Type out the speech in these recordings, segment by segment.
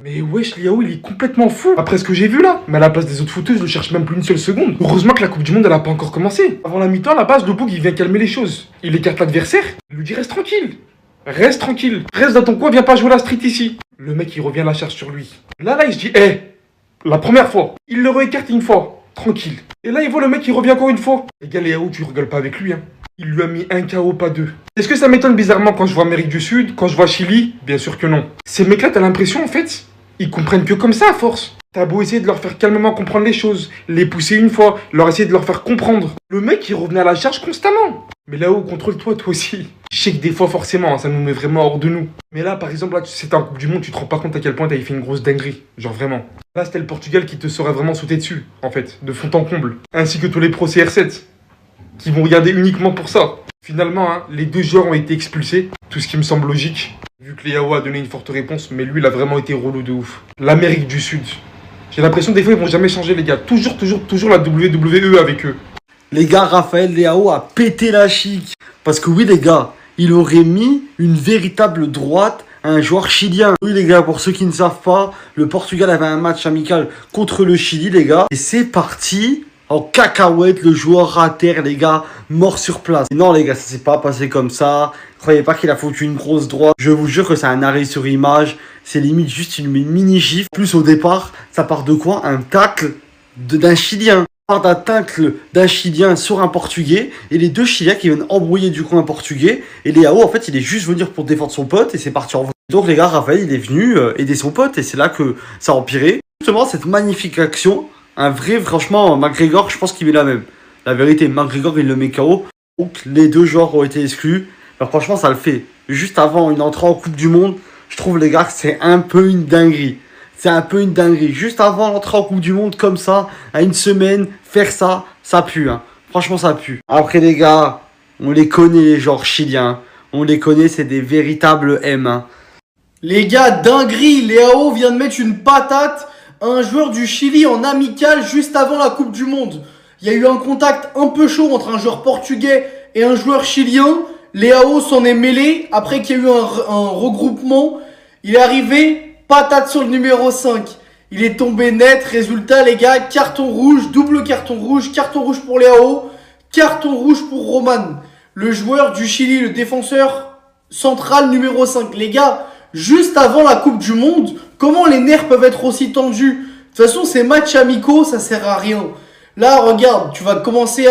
Mais wesh, Liao, il est complètement fou. Après ce que j'ai vu là. Mais à la place des autres footeuses, je le cherche même plus une seule seconde. Heureusement que la Coupe du Monde, elle a pas encore commencé. Avant la mi-temps, à la base, le Boug, il vient calmer les choses. Il écarte l'adversaire. Il lui dit reste tranquille. Reste tranquille. Reste dans ton coin, viens pas jouer la street ici. Le mec, il revient à la charge sur lui. Là, il se dit, la première fois. Il le réécarte une fois. Tranquille. Et là, il voit le mec, il revient encore une fois. Les gars, Liao, tu rigoles pas avec lui, hein. Il lui a mis un KO, pas deux. Est-ce que ça m'étonne bizarrement quand je vois Amérique du Sud, quand je vois Chili? Bien sûr que non. Ces mecs-là, t'as l'impression, en fait, ils comprennent que comme ça, à force. T'as beau essayer de leur faire calmement comprendre les choses, les pousser une fois, leur essayer de leur faire comprendre. Le mec, il revenait à la charge constamment. Mais là-haut, contrôle-toi, toi aussi. Je sais que des fois, forcément, hein, ça nous met vraiment hors de nous. Mais là, par exemple, là, c'était en Coupe du Monde, tu te rends pas compte à quel point t'avais fait une grosse dinguerie. Genre vraiment. Là, c'était le Portugal qui te saurait vraiment sauter dessus, en fait, de fond en comble. Ainsi que tous les pros CR7, qui vont regarder uniquement pour ça. Finalement, hein, les deux joueurs ont été expulsés, tout ce qui me semble logique, vu que Liao a donné une forte réponse, mais lui, il a vraiment été relou de ouf. L'Amérique du Sud. J'ai l'impression que des fois, ils vont jamais changer, les gars. Toujours la WWE avec eux. Les gars, Raphaël Leao a pété la chic. Parce que oui, les gars, il aurait mis une véritable droite à un joueur chilien. Oui, les gars, pour ceux qui ne savent pas, le Portugal avait un match amical contre le Chili, les gars. Et c'est parti en cacahuète, le joueur à terre, les gars, mort sur place. Et non, les gars, ça s'est pas passé comme ça. Croyez pas qu'il a foutu une grosse droite. Je vous jure que c'est un arrêt sur image. C'est limite juste une mini-gifle. Plus au départ, ça part de quoi? Un tacle d'un Chilien. Ça part d'un tacle d'un Chilien sur un Portugais. Et les deux Chiliens qui viennent embrouiller du coup un Portugais. Et Leao, en fait, il est juste venu pour défendre son pote. Et c'est parti en vrai. Donc les gars, Raphaël, il est venu aider son pote. Et c'est là que ça a empiré. Justement, cette magnifique action. Un vrai, franchement, McGregor, je pense qu'il met la même. La vérité, McGregor, il le met KO. Donc, les deux joueurs ont été exclus. Alors, franchement, ça le fait. Juste avant une entrée en Coupe du Monde, je trouve, les gars, que c'est un peu une dinguerie. C'est un peu une dinguerie. Juste avant l'entrée en Coupe du Monde, comme ça, à une semaine, faire ça, ça pue. Hein. Franchement, ça pue. Après, les gars, on les connaît, les joueurs chiliens. On les connaît, c'est des véritables M. Hein. Les gars, dinguerie, Leao vient de mettre une patate à un joueur du Chili en amical juste avant la Coupe du Monde. Il y a eu un contact un peu chaud entre un joueur portugais et un joueur chilien. Leao s'en est mêlé après qu'il y a eu un regroupement. Il est arrivé, patate sur le numéro 5. Il est tombé net. Résultat, les gars, carton rouge, double carton rouge pour Leao, carton rouge pour Roman, le joueur du Chili, le défenseur central numéro 5. Les gars, juste avant la Coupe du Monde, comment les nerfs peuvent être aussi tendus? De toute façon, ces matchs amicaux, ça sert à rien. Là, regarde, tu vas commencer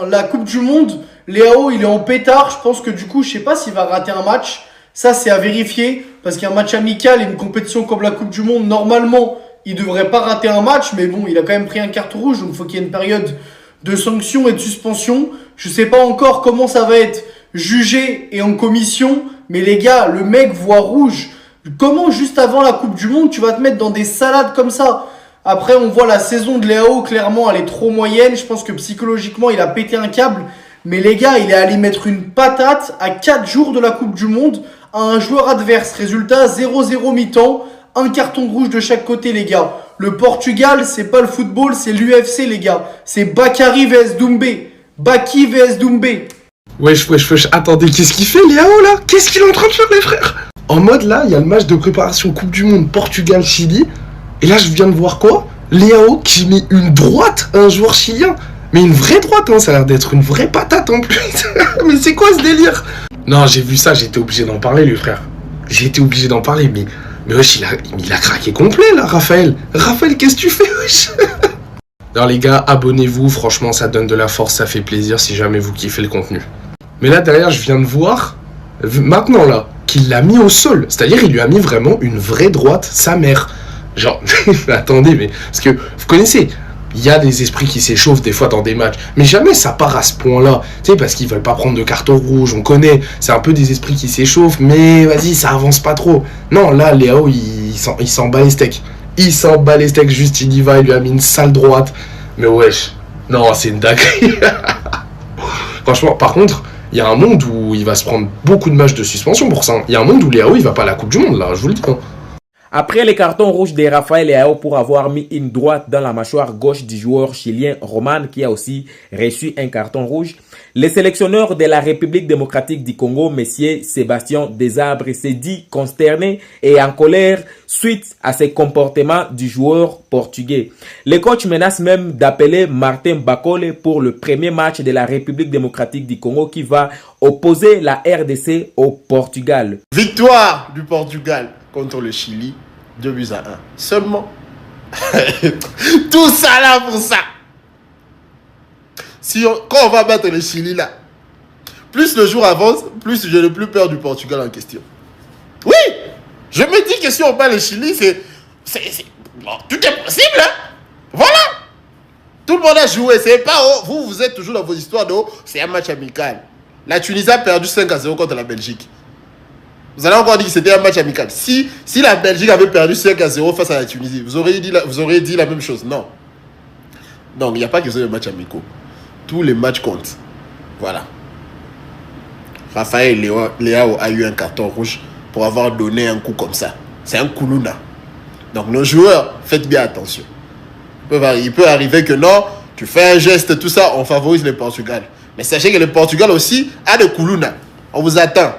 la Coupe du Monde. Leao, il est en pétard. Je pense que du coup, je sais pas s'il va rater un match. Ça, c'est à vérifier. Parce qu'un match amical et une compétition comme la Coupe du Monde, normalement, il devrait pas rater un match. Mais bon, il a quand même pris un carton rouge. Donc, il faut qu'il y ait une période de sanction et de suspension. Je sais pas encore comment ça va être jugé et en commission. Mais les gars, le mec voit rouge. Comment juste avant la Coupe du Monde, tu vas te mettre dans des salades comme ça? Après, on voit la saison de Leao, clairement, elle est trop moyenne. Je pense que psychologiquement, il a pété un câble. Mais les gars, il est allé mettre une patate à 4 jours de la Coupe du Monde à un joueur adverse. Résultat, 0-0 mi-temps. Un carton rouge de chaque côté, les gars. Le Portugal, c'est pas le football, c'est l'UFC, les gars. C'est Bakary vs Doumbé. Baki vs Doumbé. Wesh, attendez, qu'est-ce qu'il fait, Léao, là? Qu'est-ce qu'il est en train de faire, les frères? En mode, là, il y a le match de préparation Coupe du Monde Portugal-Chili. Et là, je viens de voir quoi? Léao qui met une droite à un joueur chilien. Mais une vraie droite, hein, ça a l'air d'être une vraie patate en plus. Mais c'est quoi ce délire? Non, j'ai vu ça, j'étais obligé d'en parler, les frères. J'ai été obligé d'en parler, mais wesh, il a craqué complet, là, Raphaël. Raphaël, qu'est-ce que tu fais, wesh? Alors les gars, abonnez-vous, franchement ça donne de la force, ça fait plaisir si jamais vous kiffez le contenu. Mais là derrière, je viens de voir, maintenant là, qu'il l'a mis au sol. C'est-à-dire il lui a mis vraiment une vraie droite, sa mère. Genre, attendez, mais... Parce que, vous connaissez, il y a des esprits qui s'échauffent des fois dans des matchs. Mais jamais ça part à ce point-là. Tu sais, parce qu'ils veulent pas prendre de carton rouge, on connaît. C'est un peu des esprits qui s'échauffent, mais vas-y, ça avance pas trop. Non, là, Léao, il s'en bat les steaks. Il s'en bat les steaks, juste il y va, il lui a mis une sale droite. Mais wesh, non, c'est une dinguerie. Franchement, par contre, il y a un monde où il va se prendre beaucoup de matchs de suspension pour ça. Il y a un monde où Léao, il va pas à la Coupe du Monde, là, je vous le dis. Hein. Après les cartons rouges de Rafael Leao pour avoir mis une droite dans la mâchoire gauche du joueur chilien Roman qui a aussi reçu un carton rouge, le sélectionneur de la République démocratique du Congo, Monsieur Sébastien Desabre, s'est dit consterné et en colère suite à ce comportement du joueur portugais. Le coach menace même d'appeler Martin Bakole pour le premier match de la République démocratique du Congo qui va opposer la RDC au Portugal. Victoire du Portugal contre le Chili, 2-1. Seulement. Tout ça là pour ça. Quand on va battre le Chili là, plus le jour avance, plus je n'ai plus peur du Portugal en question. Oui, je me dis que si on bat le Chili, bon, tout est possible. Hein? Voilà. Tout le monde a joué. C'est pas vous êtes toujours dans vos histoires de c'est un match amical. La Tunisie a perdu 5-0 contre la Belgique. Vous allez encore dire que c'était un match amical. Si la Belgique avait perdu 5-0 face à la Tunisie, vous auriez dit la même chose. Non. Donc, il n'y a pas que des matchs amicaux. Tous les matchs comptent. Voilà. Rafael Leao a eu un carton rouge pour avoir donné un coup comme ça. C'est un koulouna. Donc, nos joueurs, faites bien attention. Il peut arriver que non, tu fais un geste, tout ça, on favorise le Portugal. Mais sachez que le Portugal aussi a des koulouna. On vous attend.